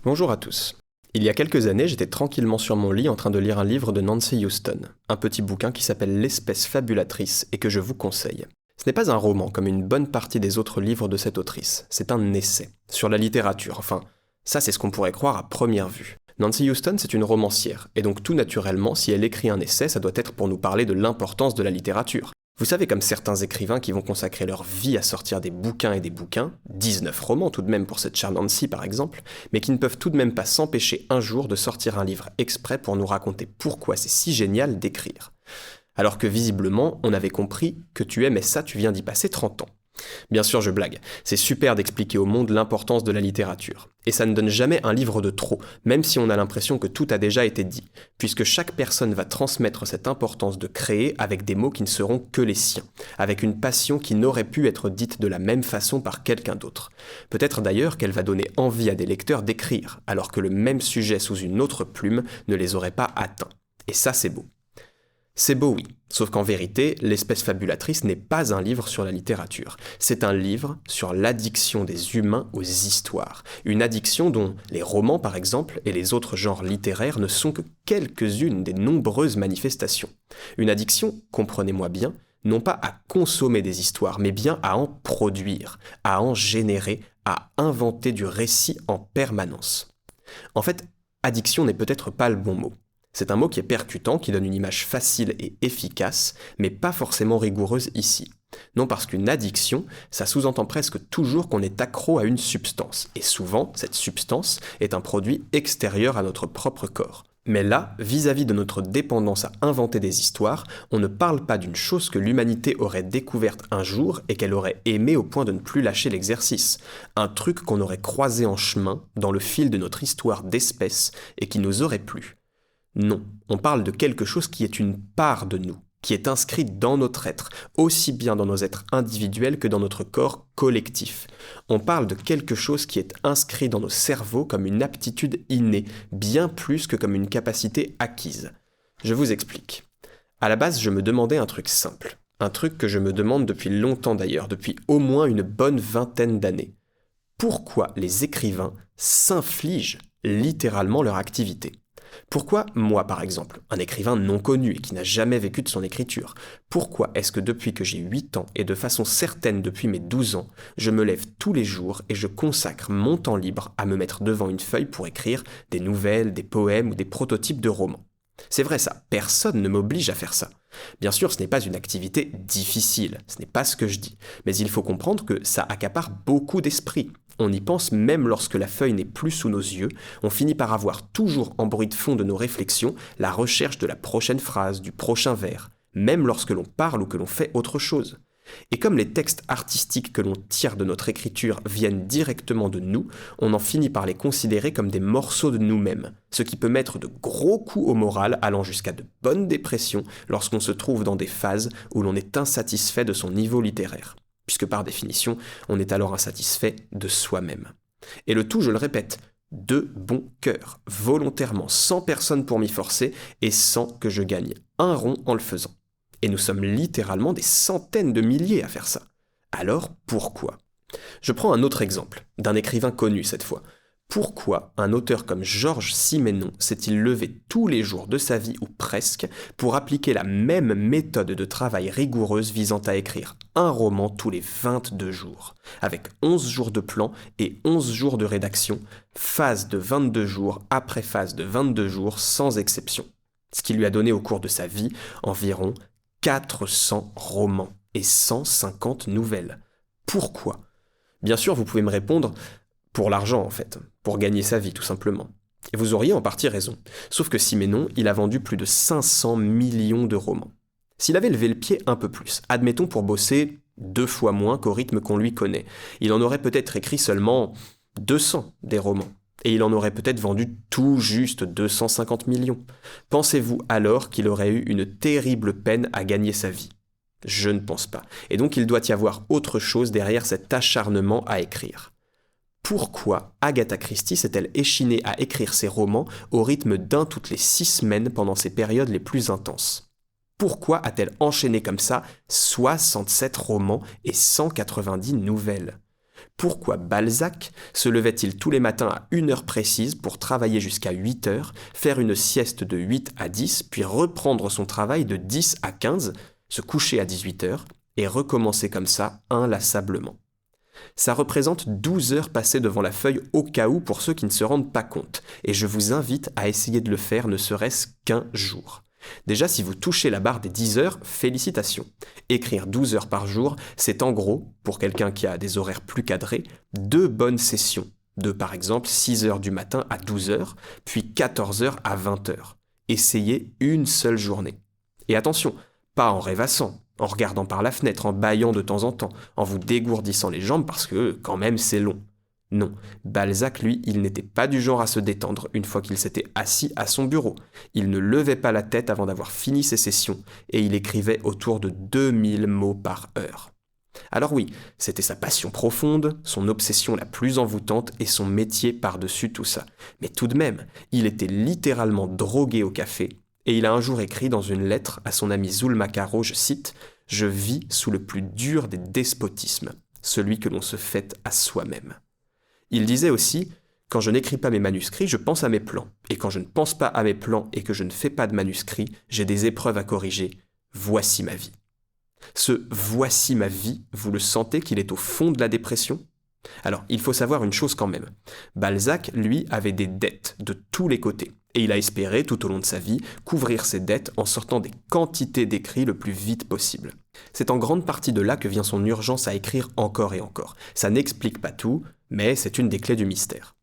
Bonjour à tous. Il y a quelques années, j'étais tranquillement sur mon lit en train de lire un livre de Nancy Houston, un petit bouquin qui s'appelle L'espèce fabulatrice et que je vous conseille. Ce n'est pas un roman comme une bonne partie des autres livres de cette autrice, c'est un essai, sur la littérature, enfin, ça c'est ce qu'on pourrait croire à première vue. Nancy Houston, c'est une romancière, et donc tout naturellement, si elle écrit un essai, ça doit être pour nous parler de l'importance de la littérature. Vous savez, comme certains écrivains qui vont consacrer leur vie à sortir des bouquins et des bouquins, 19 romans tout de même pour cette chère Nancy par exemple, mais qui ne peuvent tout de même pas s'empêcher un jour de sortir un livre exprès pour nous raconter pourquoi c'est si génial d'écrire. Alors que visiblement, on avait compris que tu aimais ça, tu viens d'y passer 30 ans. Bien sûr, je blague. C'est super d'expliquer au monde l'importance de la littérature. Et ça ne donne jamais un livre de trop, même si on a l'impression que tout a déjà été dit, puisque chaque personne va transmettre cette importance de créer avec des mots qui ne seront que les siens, avec une passion qui n'aurait pu être dite de la même façon par quelqu'un d'autre. Peut-être d'ailleurs qu'elle va donner envie à des lecteurs d'écrire, alors que le même sujet sous une autre plume ne les aurait pas atteints. Et ça, c'est beau. C'est beau, oui. Sauf qu'en vérité, L'espèce fabulatrice n'est pas un livre sur la littérature. C'est un livre sur l'addiction des humains aux histoires. Une addiction dont les romans, par exemple, et les autres genres littéraires ne sont que quelques-unes des nombreuses manifestations. Une addiction, comprenez-moi bien, non pas à consommer des histoires, mais bien à en produire, à en générer, à inventer du récit en permanence. En fait, addiction n'est peut-être pas le bon mot. C'est un mot qui est percutant, qui donne une image facile et efficace, mais pas forcément rigoureuse ici. Non, parce qu'une addiction, ça sous-entend presque toujours qu'on est accro à une substance, et souvent, cette substance est un produit extérieur à notre propre corps. Mais là, vis-à-vis de notre dépendance à inventer des histoires, on ne parle pas d'une chose que l'humanité aurait découverte un jour et qu'elle aurait aimé au point de ne plus lâcher l'exercice. Un truc qu'on aurait croisé en chemin, dans le fil de notre histoire d'espèce, et qui nous aurait plu. Non, on parle de quelque chose qui est une part de nous, qui est inscrite dans notre être, aussi bien dans nos êtres individuels que dans notre corps collectif. On parle de quelque chose qui est inscrit dans nos cerveaux comme une aptitude innée, bien plus que comme une capacité acquise. Je vous explique. À la base, je me demandais un truc simple. Un truc que je me demande depuis longtemps d'ailleurs, depuis au moins une bonne vingtaine d'années. Pourquoi les écrivains s'infligent littéralement leur activité ? Pourquoi moi, par exemple, un écrivain non connu et qui n'a jamais vécu de son écriture, pourquoi est-ce que depuis que j'ai 8 ans et de façon certaine depuis mes 12 ans, je me lève tous les jours et je consacre mon temps libre à me mettre devant une feuille pour écrire des nouvelles, des poèmes ou des prototypes de romans? C'est vrai ça, personne ne m'oblige à faire ça. Bien sûr, ce n'est pas une activité difficile, ce n'est pas ce que je dis, mais il faut comprendre que ça accapare beaucoup d'esprit. On y pense même lorsque la feuille n'est plus sous nos yeux, on finit par avoir toujours en bruit de fond de nos réflexions la recherche de la prochaine phrase, du prochain vers, même lorsque l'on parle ou que l'on fait autre chose. Et comme les textes artistiques que l'on tire de notre écriture viennent directement de nous, on en finit par les considérer comme des morceaux de nous-mêmes, ce qui peut mettre de gros coups au moral allant jusqu'à de bonnes dépressions lorsqu'on se trouve dans des phases où l'on est insatisfait de son niveau littéraire. Puisque par définition, on est alors insatisfait de soi-même. Et le tout, je le répète, de bon cœur, volontairement, sans personne pour m'y forcer et sans que je gagne un rond en le faisant. Et nous sommes littéralement des centaines de milliers à faire ça. Alors, pourquoi ? Je prends un autre exemple, d'un écrivain connu cette fois. Pourquoi un auteur comme Georges Simenon s'est-il levé tous les jours de sa vie ou presque pour appliquer la même méthode de travail rigoureuse visant à écrire un roman tous les 22 jours, avec 11 jours de plan et 11 jours de rédaction, phase de 22 jours après phase de 22 jours sans exception, ce qui lui a donné au cours de sa vie environ 400 romans et 150 nouvelles. Pourquoi ? Bien sûr, vous pouvez me répondre pour l'argent en fait, pour gagner sa vie tout simplement. Et vous auriez en partie raison. Sauf que Simenon, il a vendu plus de 500 millions de romans. S'il avait levé le pied un peu plus, admettons pour bosser 2 fois moins qu'au rythme qu'on lui connaît, il en aurait peut-être écrit seulement 200 des romans. Et il en aurait peut-être vendu tout juste 250 millions. Pensez-vous alors qu'il aurait eu une terrible peine à gagner sa vie ? Je ne pense pas. Et donc il doit y avoir autre chose derrière cet acharnement à écrire. Pourquoi Agatha Christie s'est-elle échinée à écrire ses romans au rythme d'un toutes les 6 semaines pendant ses périodes les plus intenses ? Pourquoi a-t-elle enchaîné comme ça 67 romans et 190 nouvelles ? Pourquoi Balzac se levait-il tous les matins à 1 heure précise pour travailler jusqu'à 8 heures, faire une sieste de 8 à 10, puis reprendre son travail de 10 à 15, se coucher à 18 heures et recommencer comme ça inlassablement? Ça représente 12 heures passées devant la feuille au cas où pour ceux qui ne se rendent pas compte, et je vous invite à essayer de le faire ne serait-ce qu'un jour. Déjà, si vous touchez la barre des 10 heures, félicitations. Écrire 12 heures par jour, c'est en gros, pour quelqu'un qui a des horaires plus cadrés, 2 bonnes sessions, de par exemple 6 heures du matin à 12 heures, puis 14 heures à 20 heures. Essayez une seule journée. Et attention, pas en rêvassant, en regardant par la fenêtre, en bâillant de temps en temps, en vous dégourdissant les jambes parce que, quand même, c'est long. Non, Balzac, lui, il n'était pas du genre à se détendre une fois qu'il s'était assis à son bureau. Il ne levait pas la tête avant d'avoir fini ses sessions, et il écrivait autour de 2000 mots par heure. Alors oui, c'était sa passion profonde, son obsession la plus envoûtante et son métier par-dessus tout ça. Mais tout de même, il était littéralement drogué au café, et il a un jour écrit dans une lettre à son ami Zulma Caro, je cite, « Je vis sous le plus dur des despotismes, celui que l'on se fait à soi-même. » Il disait aussi « Quand je n'écris pas mes manuscrits, je pense à mes plans. Et quand je ne pense pas à mes plans et que je ne fais pas de manuscrits, j'ai des épreuves à corriger. Voici ma vie. » Ce « voici ma vie », vous le sentez qu'il est au fond de la dépression ? Alors, il faut savoir une chose quand même. Balzac, lui, avait des dettes de tous les côtés. Et il a espéré, tout au long de sa vie, couvrir ses dettes en sortant des quantités d'écrits le plus vite possible. C'est en grande partie de là que vient son urgence à écrire encore et encore. Ça n'explique pas tout, mais c'est une des clés du mystère.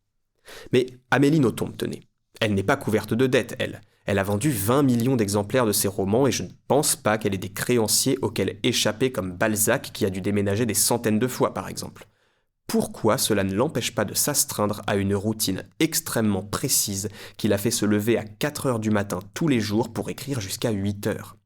Mais Amélie Nothomb, tenez, elle n'est pas couverte de dettes, elle. Elle a vendu 20 millions d'exemplaires de ses romans et je ne pense pas qu'elle ait des créanciers auxquels échapper comme Balzac qui a dû déménager des centaines de fois, par exemple. Pourquoi cela ne l'empêche pas de s'astreindre à une routine extrêmement précise qui l'a fait se lever à 4 heures du matin tous les jours pour écrire jusqu'à 8 heures?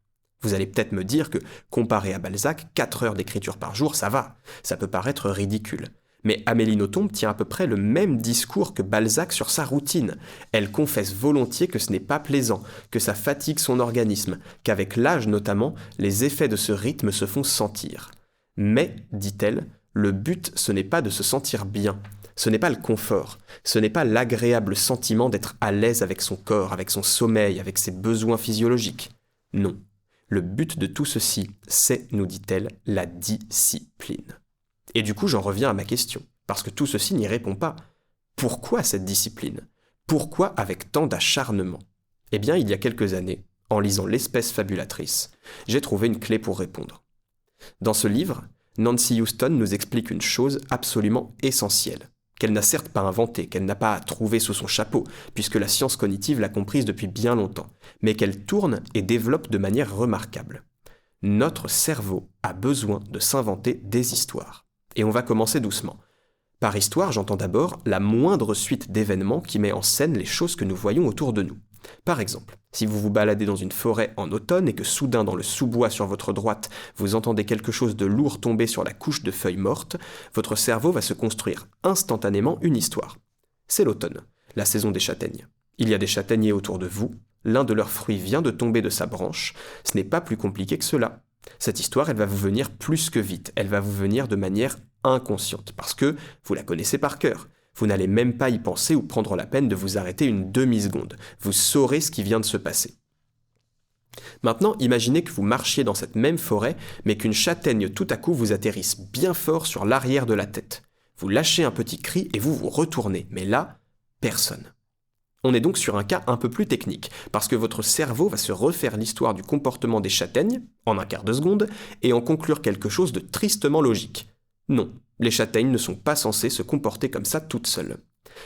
Vous allez peut-être me dire que, comparé à Balzac, 4 heures d'écriture par jour, ça va. Ça peut paraître ridicule. Mais Amélie Nothomb tient à peu près le même discours que Balzac sur sa routine. Elle confesse volontiers que ce n'est pas plaisant, que ça fatigue son organisme, qu'avec l'âge notamment, les effets de ce rythme se font sentir. Mais, dit-elle, le but, ce n'est pas de se sentir bien, ce n'est pas le confort, ce n'est pas l'agréable sentiment d'être à l'aise avec son corps, avec son sommeil, avec ses besoins physiologiques. Non, le but de tout ceci, c'est, nous dit-elle, la discipline. Et du coup, j'en reviens à ma question, parce que tout ceci n'y répond pas. Pourquoi cette discipline ? Pourquoi avec tant d'acharnement ? Eh bien, il y a quelques années, en lisant L'Espèce fabulatrice, j'ai trouvé une clé pour répondre. Dans ce livre, Nancy Houston nous explique une chose absolument essentielle, qu'elle n'a certes pas inventée, qu'elle n'a pas trouvé sous son chapeau, puisque la science cognitive l'a comprise depuis bien longtemps, mais qu'elle tourne et développe de manière remarquable. Notre cerveau a besoin de s'inventer des histoires. Et on va commencer doucement. Par histoire, j'entends d'abord la moindre suite d'événements qui met en scène les choses que nous voyons autour de nous. Par exemple, si vous vous baladez dans une forêt en automne et que soudain dans le sous-bois sur votre droite, vous entendez quelque chose de lourd tomber sur la couche de feuilles mortes, votre cerveau va se construire instantanément une histoire. C'est l'automne, la saison des châtaignes. Il y a des châtaigniers autour de vous, l'un de leurs fruits vient de tomber de sa branche, ce n'est pas plus compliqué que cela. Cette histoire, elle va vous venir plus que vite, elle va vous venir de manière inconsciente, parce que vous la connaissez par cœur. Vous n'allez même pas y penser ou prendre la peine de vous arrêter une demi-seconde. Vous saurez ce qui vient de se passer. Maintenant, imaginez que vous marchiez dans cette même forêt, mais qu'une châtaigne tout à coup vous atterrisse bien fort sur l'arrière de la tête. Vous lâchez un petit cri et vous vous retournez, mais là, personne. On est donc sur un cas un peu plus technique, parce que votre cerveau va se refaire l'histoire du comportement des châtaignes, en un quart de seconde, et en conclure quelque chose de tristement logique. Non, les châtaignes ne sont pas censées se comporter comme ça toutes seules.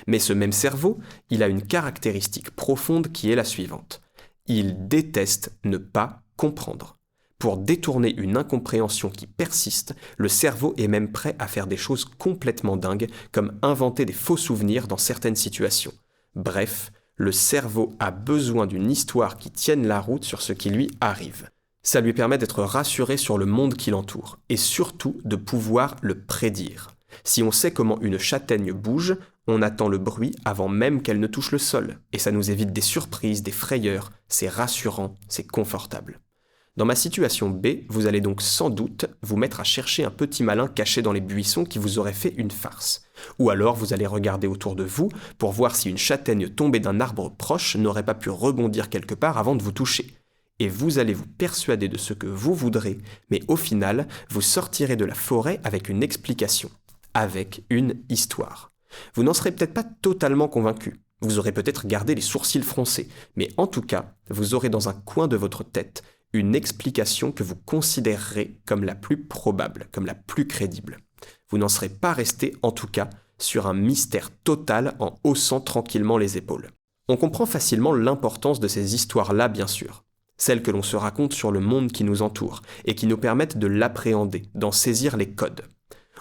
Mais ce même cerveau, il a une caractéristique profonde qui est la suivante. Il déteste ne pas comprendre. Pour détourner une incompréhension qui persiste, le cerveau est même prêt à faire des choses complètement dingues, comme inventer des faux souvenirs dans certaines situations. Bref, le cerveau a besoin d'une histoire qui tienne la route sur ce qui lui arrive. Ça lui permet d'être rassuré sur le monde qui l'entoure, et surtout de pouvoir le prédire. Si on sait comment une châtaigne bouge, on attend le bruit avant même qu'elle ne touche le sol, et ça nous évite des surprises, des frayeurs, c'est rassurant, c'est confortable. Dans ma situation B, vous allez donc sans doute vous mettre à chercher un petit malin caché dans les buissons qui vous aurait fait une farce. Ou alors vous allez regarder autour de vous pour voir si une châtaigne tombée d'un arbre proche n'aurait pas pu rebondir quelque part avant de vous toucher. Et vous allez vous persuader de ce que vous voudrez, mais au final, vous sortirez de la forêt avec une explication, avec une histoire. Vous n'en serez peut-être pas totalement convaincu. Vous aurez peut-être gardé les sourcils froncés, mais en tout cas, vous aurez dans un coin de votre tête une explication que vous considérerez comme la plus probable, comme la plus crédible. Vous n'en serez pas resté, en tout cas, sur un mystère total en haussant tranquillement les épaules. On comprend facilement l'importance de ces histoires-là, bien sûr. Celles que l'on se raconte sur le monde qui nous entoure et qui nous permettent de l'appréhender, d'en saisir les codes.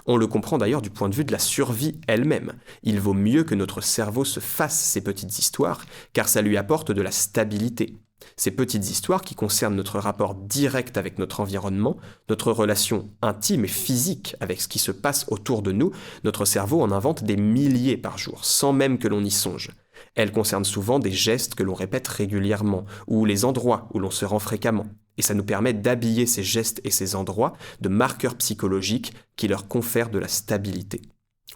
On le comprend d'ailleurs du point de vue de la survie elle-même. Il vaut mieux que notre cerveau se fasse ces petites histoires, car ça lui apporte de la stabilité. Ces petites histoires qui concernent notre rapport direct avec notre environnement, notre relation intime et physique avec ce qui se passe autour de nous, notre cerveau en invente des milliers par jour, sans même que l'on y songe. Elles concernent souvent des gestes que l'on répète régulièrement, ou les endroits où l'on se rend fréquemment. Et ça nous permet d'habiller ces gestes et ces endroits de marqueurs psychologiques qui leur confèrent de la stabilité.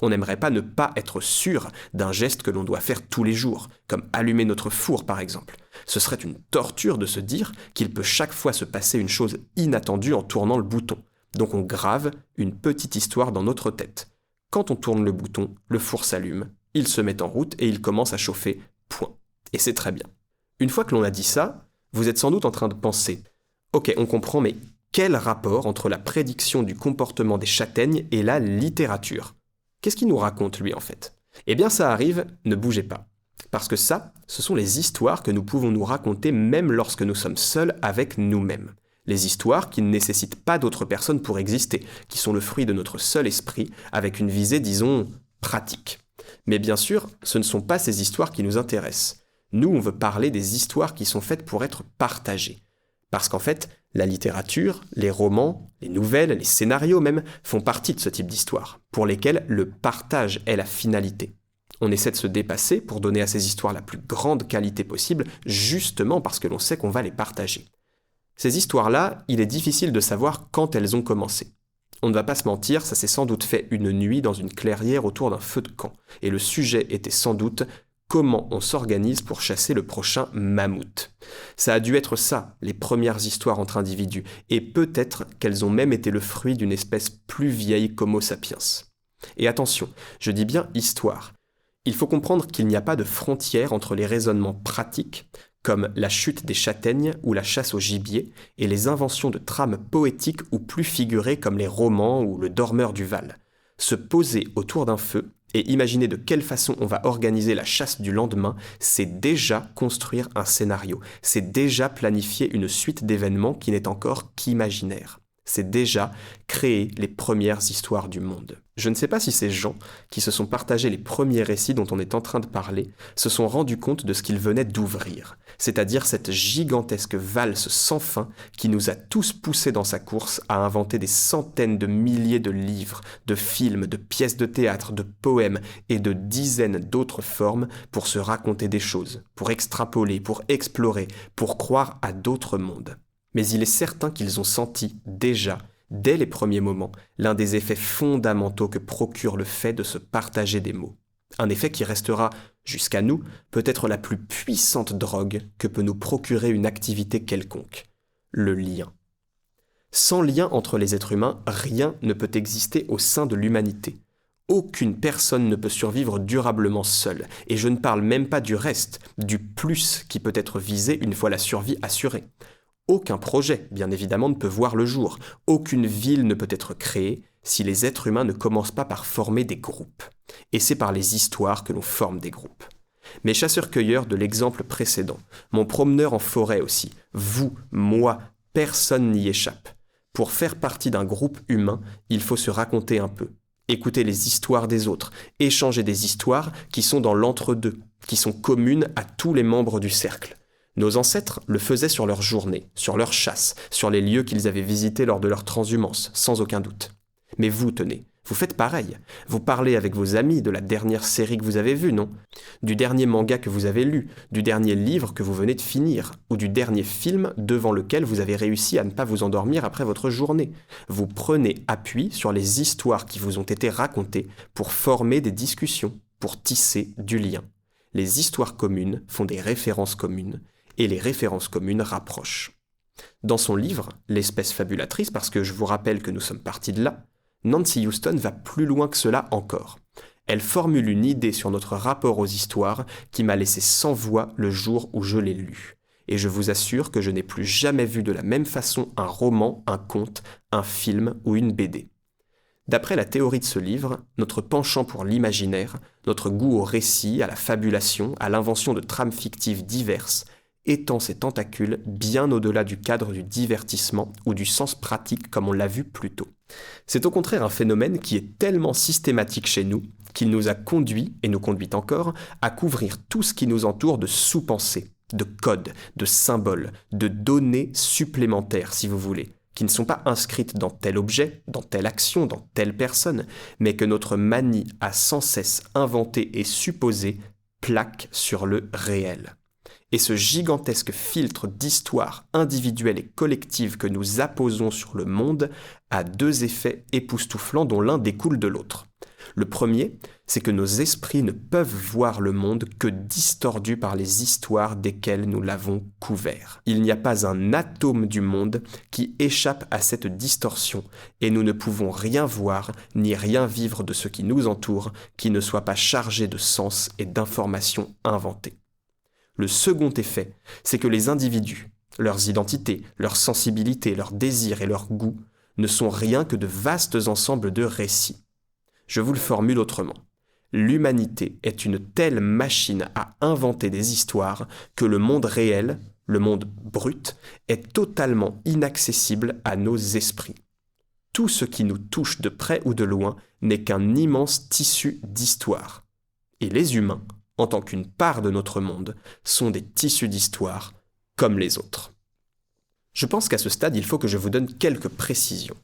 On n'aimerait pas ne pas être sûr d'un geste que l'on doit faire tous les jours, comme allumer notre four par exemple. Ce serait une torture de se dire qu'il peut chaque fois se passer une chose inattendue en tournant le bouton. Donc on grave une petite histoire dans notre tête. Quand on tourne le bouton, le four s'allume, il se met en route et il commence à chauffer, point. Et c'est très bien. Une fois que l'on a dit ça, vous êtes sans doute en train de penser « Ok, on comprend, mais quel rapport entre la prédiction du comportement des châtaignes et la littérature ? Qu'est-ce qu'il nous raconte, lui, en fait ? Eh bien, ça arrive, ne bougez pas. Parce que ça, ce sont les histoires que nous pouvons nous raconter même lorsque nous sommes seuls avec nous-mêmes. Les histoires qui ne nécessitent pas d'autres personnes pour exister, qui sont le fruit de notre seul esprit, avec une visée, disons, pratique. Mais bien sûr, ce ne sont pas ces histoires qui nous intéressent. Nous, on veut parler des histoires qui sont faites pour être partagées. Parce qu'en fait, la littérature, les romans, les nouvelles, les scénarios même, font partie de ce type d'histoires, pour lesquelles le partage est la finalité. On essaie de se dépasser pour donner à ces histoires la plus grande qualité possible, justement parce que l'on sait qu'on va les partager. Ces histoires-là, il est difficile de savoir quand elles ont commencé. On ne va pas se mentir, ça s'est sans doute fait une nuit dans une clairière autour d'un feu de camp, et le sujet était sans doute comment on s'organise pour chasser le prochain mammouth. Ça a dû être ça, les premières histoires entre individus, et peut-être qu'elles ont même été le fruit d'une espèce plus vieille qu'Homo sapiens. Et attention, je dis bien histoire. Il faut comprendre qu'il n'y a pas de frontière entre les raisonnements pratiques, comme la chute des châtaignes ou la chasse au gibier, et les inventions de trames poétiques ou plus figurées comme les romans ou le Dormeur du Val. Se poser autour d'un feu et imaginer de quelle façon on va organiser la chasse du lendemain, c'est déjà construire un scénario, c'est déjà planifier une suite d'événements qui n'est encore qu'imaginaire. C'est déjà créer les premières histoires du monde. Je ne sais pas si ces gens, qui se sont partagés les premiers récits dont on est en train de parler, se sont rendus compte de ce qu'ils venaient d'ouvrir, c'est-à-dire cette gigantesque valse sans fin qui nous a tous poussés dans sa course à inventer des centaines de milliers de livres, de films, de pièces de théâtre, de poèmes et de dizaines d'autres formes pour se raconter des choses, pour extrapoler, pour explorer, pour croire à d'autres mondes. Mais il est certain qu'ils ont senti déjà, dès les premiers moments, l'un des effets fondamentaux que procure le fait de se partager des mots. Un effet qui restera, jusqu'à nous, peut-être la plus puissante drogue que peut nous procurer une activité quelconque, le lien. Sans lien entre les êtres humains, rien ne peut exister au sein de l'humanité. Aucune personne ne peut survivre durablement seule, et je ne parle même pas du reste, du plus qui peut être visé une fois la survie assurée. Aucun projet, bien évidemment, ne peut voir le jour. Aucune ville ne peut être créée si les êtres humains ne commencent pas par former des groupes. Et c'est par les histoires que l'on forme des groupes. Mes chasseurs-cueilleurs de l'exemple précédent, mon promeneur en forêt aussi, vous, moi, personne n'y échappe. Pour faire partie d'un groupe humain, il faut se raconter un peu, écouter les histoires des autres, échanger des histoires qui sont dans l'entre-deux, qui sont communes à tous les membres du cercle. Nos ancêtres le faisaient sur leur journée, sur leur chasse, sur les lieux qu'ils avaient visités lors de leur transhumance, sans aucun doute. Mais vous, tenez, Vous faites pareil. Vous parlez avec vos amis de la dernière série que vous avez vue, non? Du dernier manga que vous avez lu, du dernier livre que vous venez de finir, ou du dernier film devant lequel vous avez réussi à ne pas vous endormir après votre journée. Vous prenez appui sur les histoires qui vous ont été racontées pour former des discussions, pour tisser du lien. Les histoires communes font des références communes, et les références communes rapprochent. Dans son livre, L'espèce fabulatrice, parce que je vous rappelle que nous sommes partis de là, Nancy Houston va plus loin que cela encore. Elle formule une idée sur notre rapport aux histoires qui m'a laissé sans voix le jour où je l'ai lu. Et je vous assure que je n'ai plus jamais vu de la même façon un roman, un conte, un film ou une BD. D'après la théorie de ce livre, notre penchant pour l'imaginaire, notre goût au récit, à la fabulation, à l'invention de trames fictives diverses, étend ses tentacules bien au-delà du cadre du divertissement ou du sens pratique comme on l'a vu plus tôt. C'est au contraire un phénomène qui est tellement systématique chez nous qu'il nous a conduit, et nous conduit encore, à couvrir tout ce qui nous entoure de sous-pensées, de codes, de symboles, de données supplémentaires si vous voulez, qui ne sont pas inscrites dans tel objet, dans telle action, dans telle personne, mais que notre manie a sans cesse inventé et supposé plaque sur le réel. Et ce gigantesque filtre d'histoire individuelle et collective que nous apposons sur le monde a deux effets époustouflants dont l'un découle de l'autre. Le premier, c'est que nos esprits ne peuvent voir le monde que distordu par les histoires desquelles nous l'avons couvert. Il n'y a pas un atome du monde qui échappe à cette distorsion, et nous ne pouvons rien voir ni rien vivre de ce qui nous entoure qui ne soit pas chargé de sens et d'informations inventées. Le second effet, c'est que les individus, leurs identités, leurs sensibilités, leurs désirs et leurs goûts ne sont rien que de vastes ensembles de récits. Je vous le formule autrement. L'humanité est une telle machine à inventer des histoires que le monde réel, le monde brut, est totalement inaccessible à nos esprits. Tout ce qui nous touche de près ou de loin n'est qu'un immense tissu d'histoire. Et les humains, en tant qu'une part de notre monde, sont des tissus d'histoire comme les autres. Je pense qu'à ce stade, il faut que je vous donne quelques précisions.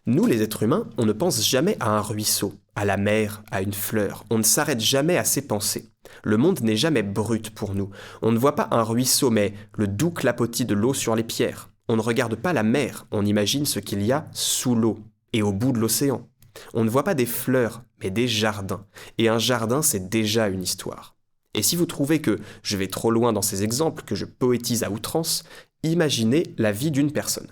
Nous, les êtres humains, on ne pense jamais à un ruisseau, à la mer, à une fleur. On ne s'arrête jamais à ses pensées. Le monde n'est jamais brut pour nous. On ne voit pas un ruisseau, mais le doux clapotis de l'eau sur les pierres. On ne regarde pas la mer, on imagine ce qu'il y a sous l'eau et au bout de l'océan. On ne voit pas des fleurs, mais des jardins. Et un jardin, c'est déjà une histoire. Et si vous trouvez que je vais trop loin dans ces exemples, que je poétise à outrance, imaginez la vie d'une personne.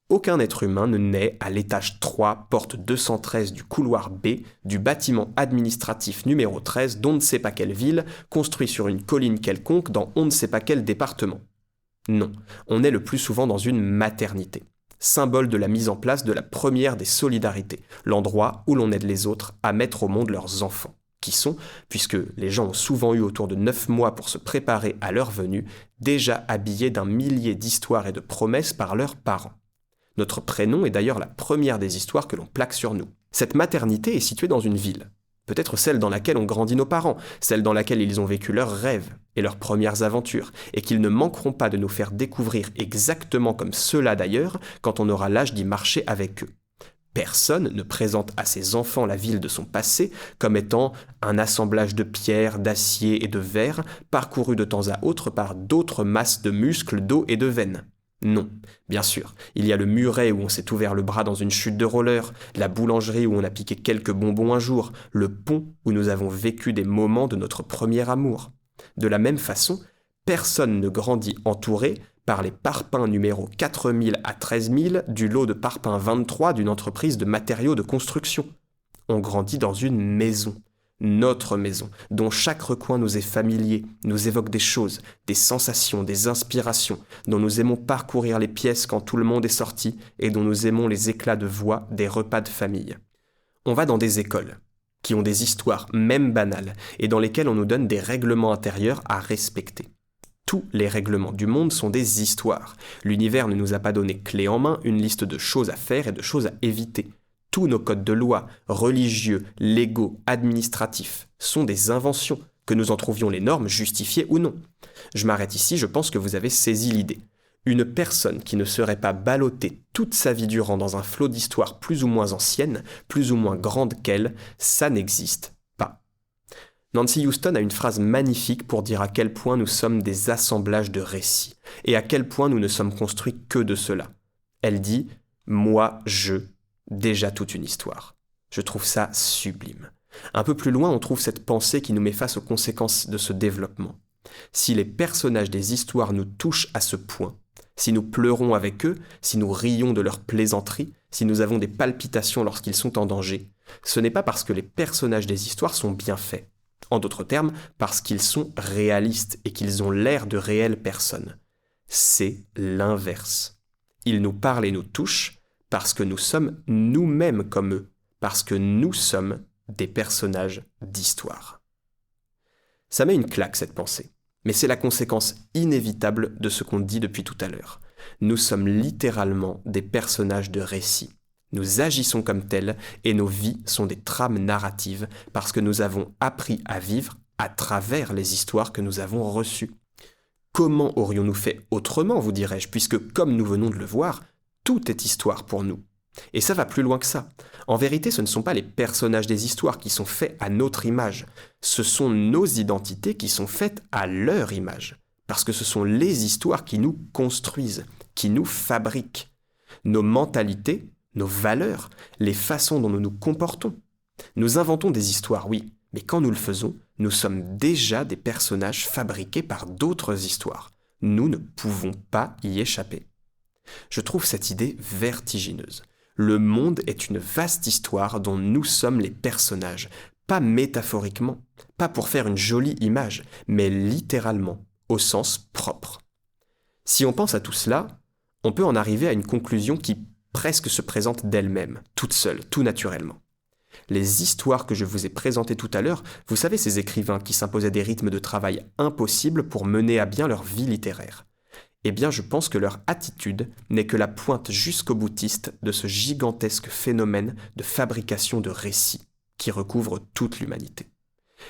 Aucun être humain ne naît à l'étage 3, porte 213 du couloir B, du bâtiment administratif numéro 13 d'on ne sait pas quelle ville, construit sur une colline quelconque dans on ne sait pas quel département. Non, on est le plus souvent dans une maternité, symbole de la mise en place de la première des solidarités, l'endroit où l'on aide les autres à mettre au monde leurs enfants, qui sont, puisque les gens ont souvent eu autour de 9 mois pour se préparer à leur venue, déjà habillés d'un millier d'histoires et de promesses par leurs parents. Notre prénom est d'ailleurs la première des histoires que l'on plaque sur nous. Cette maternité est située dans une ville. Peut-être celle dans laquelle ont grandi nos parents, celle dans laquelle ils ont vécu leurs rêves et leurs premières aventures, et qu'ils ne manqueront pas de nous faire découvrir exactement comme ceux-là d'ailleurs, quand on aura l'âge d'y marcher avec eux. Personne ne présente à ses enfants la ville de son passé comme étant un assemblage de pierres, d'acier et de verre, parcouru de temps à autre par d'autres masses de muscles, d'eau et de veines. Non, bien sûr, il y a le muret où on s'est ouvert le bras dans une chute de roller, la boulangerie où on a piqué quelques bonbons un jour, le pont où nous avons vécu des moments de notre premier amour. De la même façon, personne ne grandit entouré par les parpaings numéro 4000 à 13000 du lot de parpaings 23 d'une entreprise de matériaux de construction. On grandit dans une maison. Notre maison, dont chaque recoin nous est familier, nous évoque des choses, des sensations, des inspirations, dont nous aimons parcourir les pièces quand tout le monde est sorti et dont nous aimons les éclats de voix des repas de famille. On va dans des écoles, qui ont des histoires, même banales, et dans lesquelles on nous donne des règlements intérieurs à respecter. Tous les règlements du monde sont des histoires. L'univers ne nous a pas donné clé en main une liste de choses à faire et de choses à éviter. Tous nos codes de loi, religieux, légaux, administratifs, sont des inventions, que nous en trouvions les normes justifiées ou non. Je m'arrête ici, je pense que vous avez saisi l'idée. Une personne qui ne serait pas ballottée toute sa vie durant dans un flot d'histoires plus ou moins anciennes, plus ou moins grandes qu'elle, ça n'existe pas. Nancy Houston a une phrase magnifique pour dire à quel point nous sommes des assemblages de récits, et à quel point nous ne sommes construits que de cela. Elle dit « Moi, je, déjà toute une histoire ». Je trouve ça sublime. Un peu plus loin, on trouve cette pensée qui nous met face aux conséquences de ce développement. Si les personnages des histoires nous touchent à ce point, si nous pleurons avec eux, si nous rions de leurs plaisanteries, si nous avons des palpitations lorsqu'ils sont en danger, ce n'est pas parce que les personnages des histoires sont bien faits. En d'autres termes, parce qu'ils sont réalistes et qu'ils ont l'air de réelles personnes. C'est l'inverse. Ils nous parlent et nous touchent parce que nous sommes nous-mêmes comme eux, parce que nous sommes des personnages d'histoire. Ça met une claque cette pensée, mais c'est la conséquence inévitable de ce qu'on dit depuis tout à l'heure. Nous sommes littéralement des personnages de récits. Nous agissons comme tels et nos vies sont des trames narratives parce que nous avons appris à vivre à travers les histoires que nous avons reçues. Comment aurions-nous fait autrement, vous dirais-je, puisque comme nous venons de le voir, tout est histoire pour nous. Et ça va plus loin que ça. En vérité, ce ne sont pas les personnages des histoires qui sont faits à notre image. Ce sont nos identités qui sont faites à leur image. Parce que ce sont les histoires qui nous construisent, qui nous fabriquent. Nos mentalités, nos valeurs, les façons dont nous nous comportons. Nous inventons des histoires, oui, mais quand nous le faisons, nous sommes déjà des personnages fabriqués par d'autres histoires. Nous ne pouvons pas y échapper. Je trouve cette idée vertigineuse. Le monde est une vaste histoire dont nous sommes les personnages, pas métaphoriquement, pas pour faire une jolie image, mais littéralement, au sens propre. Si on pense à tout cela, on peut en arriver à une conclusion qui presque se présente d'elle-même, toute seule, tout naturellement. Les histoires que je vous ai présentées tout à l'heure, vous savez ces écrivains qui s'imposaient des rythmes de travail impossibles pour mener à bien leur vie littéraire. Eh bien, je pense que leur attitude n'est que la pointe jusqu'au boutiste de ce gigantesque phénomène de fabrication de récits qui recouvre toute l'humanité.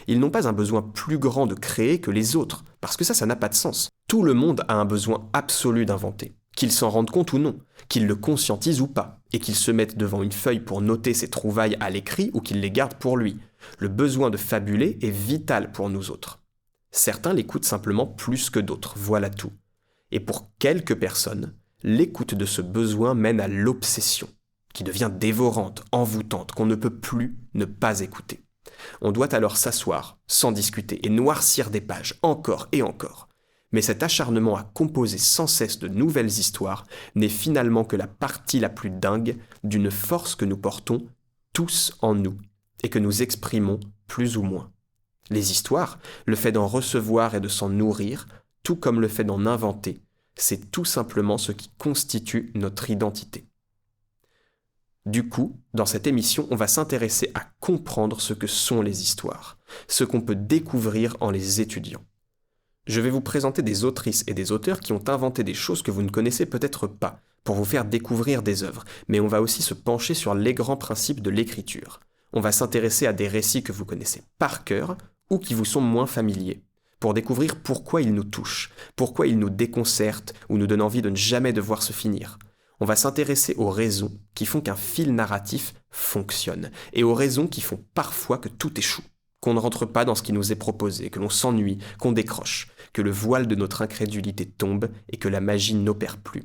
Ils n'ont pas un besoin plus grand de créer que les autres, parce que ça n'a pas de sens. Tout le monde a un besoin absolu d'inventer, qu'ils s'en rendent compte ou non, qu'ils le conscientisent ou pas, et qu'ils se mettent devant une feuille pour noter ses trouvailles à l'écrit ou qu'ils les gardent pour lui. Le besoin de fabuler est vital pour nous autres. Certains l'écoutent simplement plus que d'autres, voilà tout. Et pour quelques personnes, l'écoute de ce besoin mène à l'obsession, qui devient dévorante, envoûtante, qu'on ne peut plus ne pas écouter. On doit alors s'asseoir, sans discuter, et noircir des pages, encore et encore. Mais cet acharnement à composer sans cesse de nouvelles histoires n'est finalement que la partie la plus dingue d'une force que nous portons tous en nous, et que nous exprimons plus ou moins. Les histoires, le fait d'en recevoir et de s'en nourrir, tout comme le fait d'en inventer, c'est tout simplement ce qui constitue notre identité. Du coup, dans cette émission, on va s'intéresser à comprendre ce que sont les histoires, ce qu'on peut découvrir en les étudiant. Je vais vous présenter des autrices et des auteurs qui ont inventé des choses que vous ne connaissez peut-être pas, pour vous faire découvrir des œuvres, mais on va aussi se pencher sur les grands principes de l'écriture. On va s'intéresser à des récits que vous connaissez par cœur ou qui vous sont moins familiers, pour découvrir pourquoi ils nous touchent, pourquoi ils nous déconcertent ou nous donnent envie de ne jamais devoir se finir. On va s'intéresser aux raisons qui font qu'un fil narratif fonctionne, et aux raisons qui font parfois que tout échoue, qu'on ne rentre pas dans ce qui nous est proposé, que l'on s'ennuie, qu'on décroche, que le voile de notre incrédulité tombe et que la magie n'opère plus.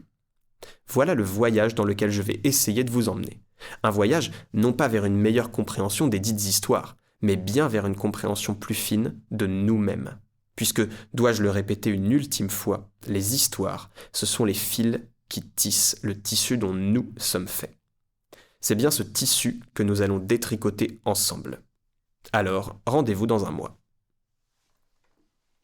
Voilà le voyage dans lequel je vais essayer de vous emmener. Un voyage non pas vers une meilleure compréhension des dites histoires, mais bien vers une compréhension plus fine de nous-mêmes. Puisque, dois-je le répéter une ultime fois, les histoires, ce sont les fils qui tissent le tissu dont nous sommes faits. C'est bien ce tissu que nous allons détricoter ensemble. Alors, rendez-vous dans un mois.